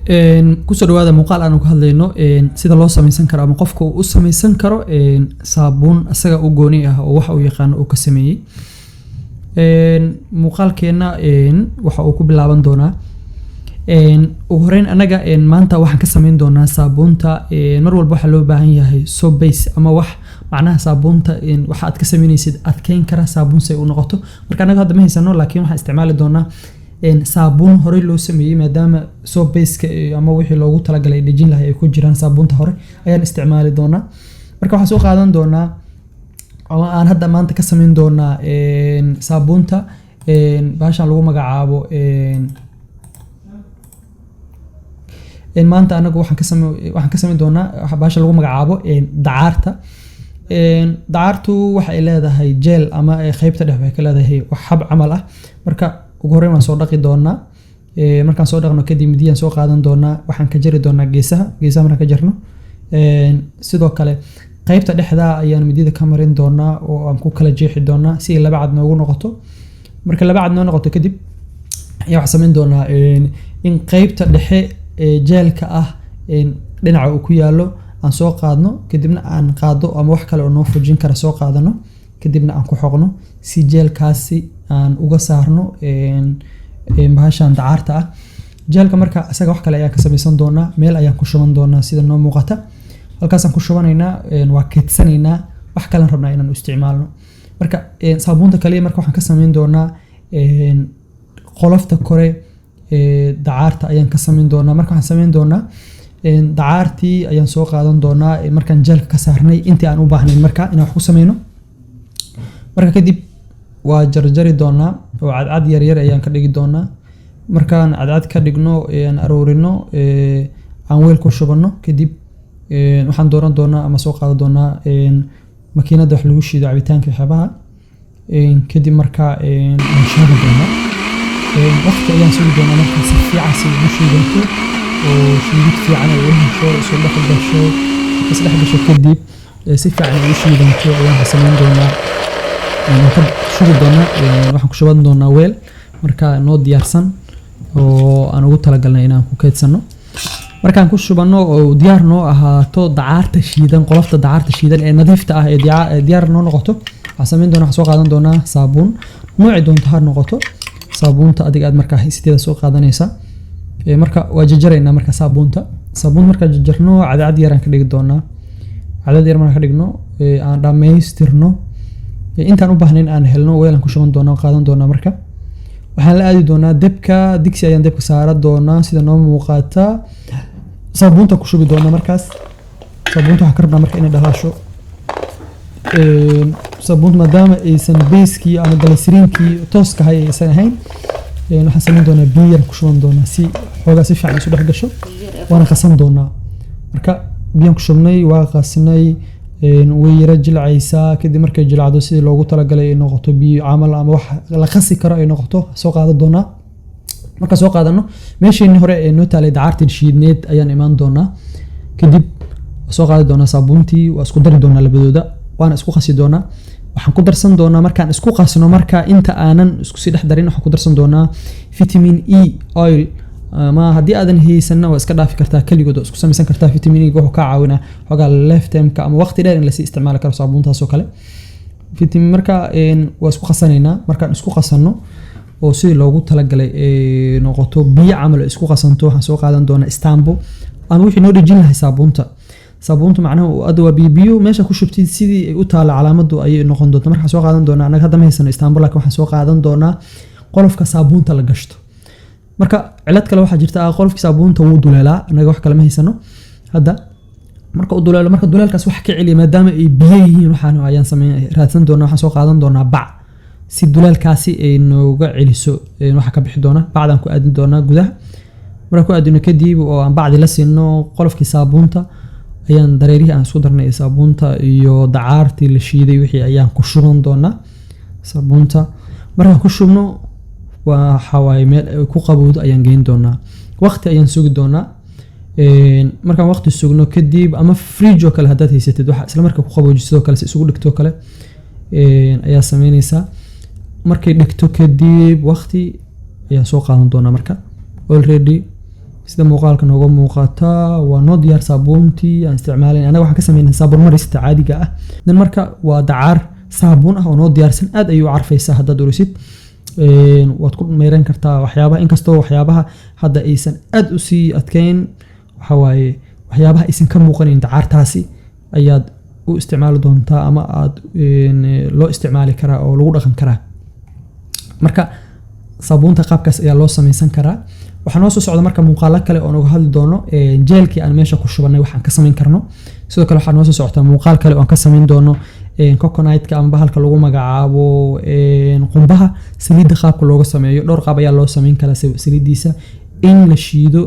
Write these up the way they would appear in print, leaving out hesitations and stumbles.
kusoo dhawaada muuqaal aan ka hadlayno sida loo samaysan karo ama qofka uu u samaysan karo saabuun asaga u gooni ah oo waxa uu yaqaan uu ka sameeyay muuqaalkeena waxa uu ku bilaaban doonaa ugu horeyn anaga maanta waxaan ka sameyn doonaa saabuunta mar walba waxa loo baahan yahay soap base ama wax macnaha saabuunta waxa aad ka sameynaysid adkeyn kara saabuun say u noqoto marka anaga hadda ma haysano laakiin waxaan isticmaali doonaa saabuun hore loo sameeyay maadaama soap base ama wixii loogu talagalay dhijin lahayd ay ku jiraan saabuunta hore ayaan isticmaali doonaa marka waxaan soo qaadan doonaa oo aan hadda maanta ka sameyn doonaa saabuunta baashan lagu magacaabo maanta anagu waxaan ka sameyn doonaa baasha lagu magacaabo dacaarta dacaartu waxa ay leedahay gel ama qaybta dhex waxay ka leedahay wax hab camal ah marka ugu horeyn waan soo dhaqi doonaa markaan soo dhaqno kadib midiyaan soo qaadan doonaa waxaan ka jari doonaa geesaha markaan ka jarno sidoo kale qaybta dhexda ayaan midida ka marin doonaa oo aan ku kala jeexi doonaa si ay laba cad noogu noqoto marka laba cad noo noqoto kadib ayaa waxaan sameyn doonaa in qaybta dhexe jeelka ah dhinaca uu ku yaalo aan soo qaadno kadibna aan qaado ama wax kale oo noo fujin kara soo qaadano kadibna aan ku xoqno si jeelkaasi aan uga saarno bahashan dacaarta ah jeelka marka asaga wax kale ayaan ka samaysan doonaa meel ayaan ku shuban doonaa sida noo muuqata halkaasaan ku shubanaynaa waa keedsanaynaa wax kalean rabnaa inaan u isticmaalno marka saabuunta kaliya marka waxaan ka samayn doonaa qolofta kore dacaarta ayaan ka samayn doonaa marka waxaan samayn doonaa dacaartii ayaan soo qaadan doonaa markaan jeelka ka saarnay intii aan u baahnayn marka inaan wax ku sameyno marka kadib waa jarjari doonaa oo cadcad yaryar ayaan ka dhigi doonaa markaan cadcad ka dhigno aan aroorino aan weel ku shubano kadib waxaan dooran doonaa ama soo qaadan doonaa makiinada wax lagu shiido cabitaanka xabaha kadib marka aan shiidi doonaa waqti ayaan sugi doonaa marka si fiican si ugu shiidanto oo shiidid fiican ay u hesho soo dhexgasho kadib si fiican ugu shiidanto ayaan samayn doonaa waxaan shubi doonaa waxaan ku shuban doonaa weel marka noo diyaarsan oo aan ugu talagalnay inaan ku keydsano markaan ku shubano oo diyaar noo ahaato dacaarta shiidan qolofta dacaarta shiidan ee nadiifta ah ee diyaar noo noqoto waxaan samayn doonaa waxaan soo qaadan doonaa saabuun nooci doonto ha noqoto saabuunta adiga aad markaa haysteeda soo qaadanaysa marka waa jarjaraynaa marka saabuunta markaa jarjarno cadcad yaraan ka dhigi doonaa cadcad yar markaan ka dhigno aan dhammaystirno intaan u baahnayn aan helno weelan ku shuban doonaa qaadan doonaa marka waxaan la aadi doonaa dabka digsi ayaan dabka saara doonaa sida noo muuqata saabuunta ku shubi doonaa markaas saabuunta waxaan ka rabnaa marka inay dhalaasho saabuunta maadaama aysan beeskii ama galisiriinkii tooska ahay aysan ahayn waxaan samayn doonaa biyo yar ku shuban doonaa si xoogaa si fiican isu dhex gasho waana qasan doonaa marka biyaan ku shubnay waa qasnay way yara jilcaysaa kadib markay jilcdo sidii loogu talagalay ay noqoto biyo camal ama wax la qasi karo ay noqoto soo qaadan doonaa marka soo qaadano meesheenii hore ee noo taalay dacaartii shiidneed ayaan imaan doonaa kadib soo qaadi doonaa saabuuntii waa isku dari doonaa labadooda waana isku qasi doonaa waxaan ku darsan doonaa markaan isku qasno marka inta aanan isku sii dhex darin waxaan ku darsan doonaa vitamin E oil ma haddii aadan haysanna waa iska dhaafi kartaa kaligood oo isku samaysan kartaa vitamin E wuxuu ka caawinaa xogaa lifetime-ka ama waqti dheer in la sii isticmaali karo saabuuntaas oo kale vitamin marka waa isku qasanaynaa markaan isku qasano oo sidii loogu talagalay noqoto biyo camal isku qasanto waxaan soo qaadan doonaa istanbul ama wixii noo dhejin lahay saabuunta macnaha aad waa biyo meesha ku shubtid sidii ay u taala calaamadu ayay noqon doontaa marka soo qaadan doonaa anaga hadda ma haysano istanbul laakiin waxaan soo qaadan doonaa qolofka saabuunta la gashto marka cilad kale waxaa jirta qolofka saabuunta wuu duleelaa anaga wax kale ma haysano hadda marka uu duleelo marka duleelkaas wax ka celiya maadaama ay biyo yihiin waxaan ayaan raadsan doonaa waxaan soo qaadan doonaa bac si duleelkaasi ay nooga celiso waxa ka bixi doona bacdaan ku aadin doonaa gudaha marka ku aadino kadib oo aan bacdi la siino qolofkii saabuunta ayaan dareerihii aan isku darnay saabuunta iyo dacaartii la shiiday wixii ayaan ku shuban doonaa saabuunta markaan ku shubno waxa waaye meel ku qabowdo ayaan geyn doonaa waqti ayaan sugi doonaa markaan waqti sugno kadib ama fridge oo kale haddaad haysatid waxa isla markaa ku qaboojiso kale si isugu dhigto kale ayaa sameynaysaa markay dhigto kadib waqti ayaa soo qaadan doonaa marka already sida muuqaalka nooga muuqata waa noo diyaar saabuuntii aan isticmaalin anaga waxaan ka sameynay saabuun marista caadiga ah dan marka waa dacaar saabuun ah oo noo diyaarsan aad ayuu carfaysaa haddaad urisid waad ku meeran kartaa waxyaabaha inkastoo waxyaabaha hadda aysan aad u sii adkeyn waxa waaye waxyaabaha aysan ka muuqanin dacaartaasi ayaad u isticmaali doontaa ama aad loo isticmaali karaa oo lagu dhaqan karaa marka saabuunta qaabkaas ayaa loo samaysan karaa waxaan noo soo socda marka muuqaalo kale oo naga hadli doono jeelkii aan meesha ku shubanay waxaan ka samayn karno sidoo kale waxaan noo soo socota muuqaal kale oo aan ka samayn doono coconut-ka ama bahalka lagu magacaabo qumbaha saliidda qaabka looga sameeyo dhowr qaab ayaa loo samayn karaa saliiddiisa in la shiido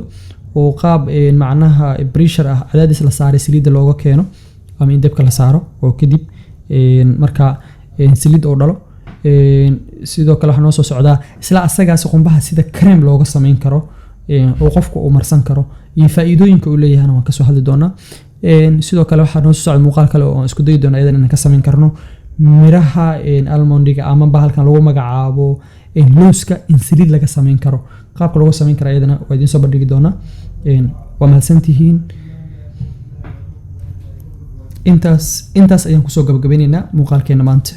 oo qaab macnaha pressure ah cadaadis la saaray saliidda looga keeno ama in dabka la saaro oo kadib marka saliid oo dhalo sidoo kale waxaa noo soo socdaa isla asagaasi qumbaha sida cream looga samayn karo oo qofku uu marsan karo iyo faa'iidooyinka uu leeyahayna waan kasoo hadli doonaa sidoo kale waxaa noo soo socda muuqaal kale oo isku dayi doona iyadan inaan ka samayn karno miraha almondiga ama bahalkan lagu magacaabo looska in saliid laga samayn karo qaabka looga samayn kara iyadana waa idiin soo bandhigi doonaa waa mahadsantihiin intaas ayaan kusoo gabagabeynaynaa muuqaalkeena maanta